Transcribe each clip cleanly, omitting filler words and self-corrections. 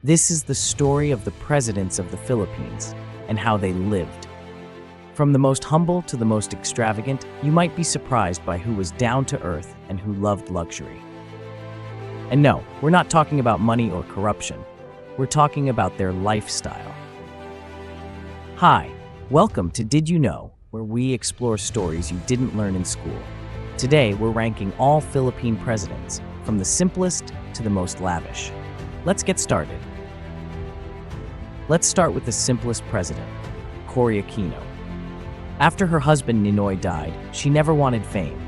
This is the story of the presidents of the Philippines and how they lived. From the most humble to the most extravagant, you might be surprised by who was down to earth and who loved luxury. And no, we're not talking about money or corruption. We're talking about their lifestyle. Hi, welcome to Did You Know, where we explore stories you didn't learn in school. Today, we're ranking all Philippine presidents, from the simplest to the most lavish. Let's get started. Let's start with the simplest president, Cory Aquino. After her husband Ninoy died, she never wanted fame.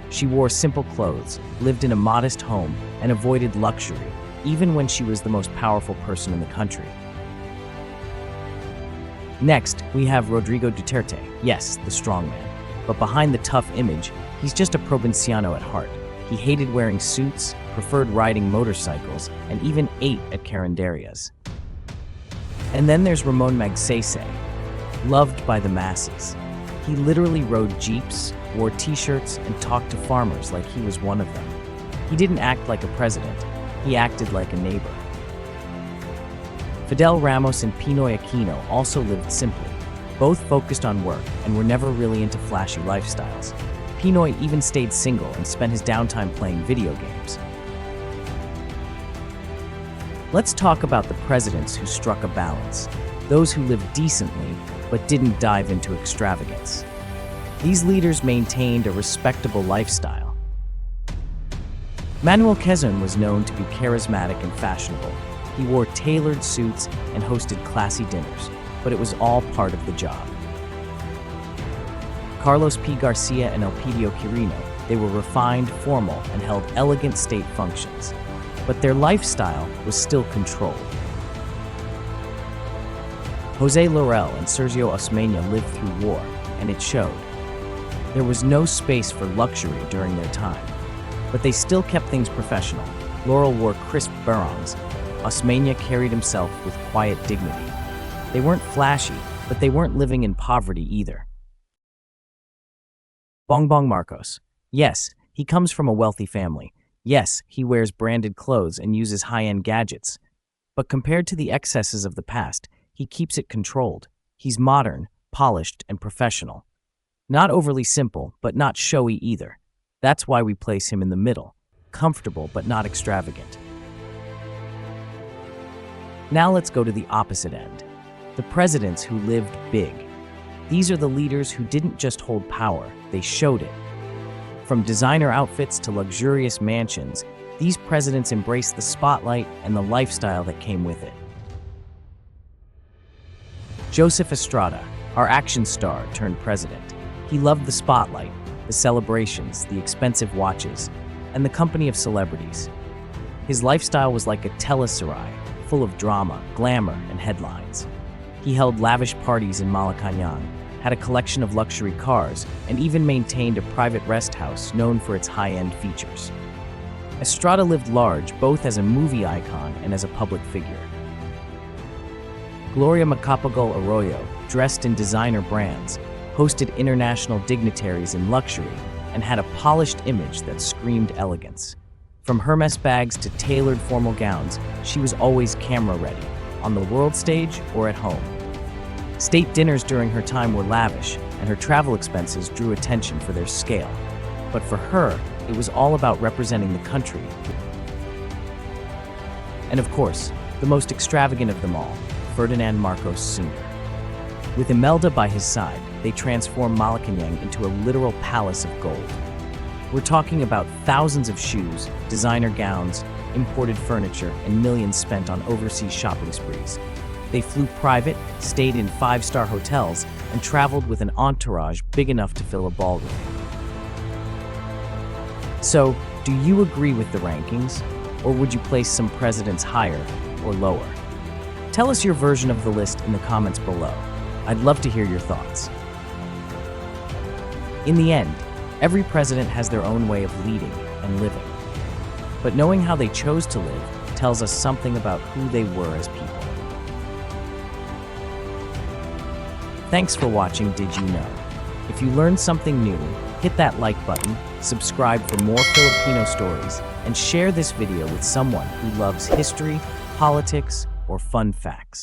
She wore simple clothes, lived in a modest home, and avoided luxury, even when she was the most powerful person in the country. Next, we have Rodrigo Duterte, yes, the strongman. But behind the tough image, he's just a provinciano at heart. He hated wearing suits, preferred riding motorcycles, and even ate at carinderias. And then there's Ramon Magsaysay, loved by the masses. He literally rode jeeps, wore t-shirts, and talked to farmers like he was one of them. He didn't act like a president, he acted like a neighbor. Fidel Ramos and Pinoy Aquino also lived simply. Both focused on work and were never really into flashy lifestyles. Pinoy even stayed single and spent his downtime playing video games. Let's talk about the presidents who struck a balance, those who lived decently but didn't dive into extravagance. These leaders maintained a respectable lifestyle. Manuel Quezon was known to be charismatic and fashionable. He wore tailored suits and hosted classy dinners, but it was all part of the job. Carlos P. Garcia and Elpidio Quirino, they were refined, formal, and held elegant state functions. But their lifestyle was still controlled. Jose Laurel and Sergio Osmeña lived through war, and it showed. There was no space for luxury during their time, but they still kept things professional. Laurel wore crisp barongs. Osmeña carried himself with quiet dignity. They weren't flashy, but they weren't living in poverty either. Bongbong Marcos. Yes, he comes from a wealthy family. Yes, he wears branded clothes and uses high-end gadgets. But compared to the excesses of the past, he keeps it controlled. He's modern, polished, and professional. Not overly simple, but not showy either. That's why we place him in the middle, comfortable but not extravagant. Now let's go to the opposite end. The presidents who lived big. These are the leaders who didn't just hold power, they showed it. From designer outfits to luxurious mansions, these presidents embraced the spotlight and the lifestyle that came with it. Joseph Estrada, our action star turned president. He loved the spotlight, the celebrations, the expensive watches, and the company of celebrities. His lifestyle was like a teleserie, full of drama, glamour, and headlines. He held lavish parties in Malacañang, had a collection of luxury cars, and even maintained a private rest house known for its high-end features. Estrada lived large both as a movie icon and as a public figure. Gloria Macapagal Arroyo, dressed in designer brands, hosted international dignitaries in luxury, and had a polished image that screamed elegance. From Hermes bags to tailored formal gowns, she was always camera-ready, on the world stage or at home. State dinners during her time were lavish, and her travel expenses drew attention for their scale. But for her, it was all about representing the country. And of course, the most extravagant of them all, Ferdinand Marcos Sr. With Imelda by his side, they transformed Malacañang into a literal palace of gold. We're talking about thousands of shoes, designer gowns, imported furniture, and millions spent on overseas shopping sprees. They flew private, stayed in five-star hotels, and traveled with an entourage big enough to fill a ballroom. So, do you agree with the rankings, or would you place some presidents higher or lower? Tell us your version of the list in the comments below. I'd love to hear your thoughts. In the end, every president has their own way of leading and living. But knowing how they chose to live tells us something about who they were as people. Thanks for watching Did You Know? If you learned something new, hit that like button, subscribe for more Filipino stories, and share this video with someone who loves history, politics, or fun facts.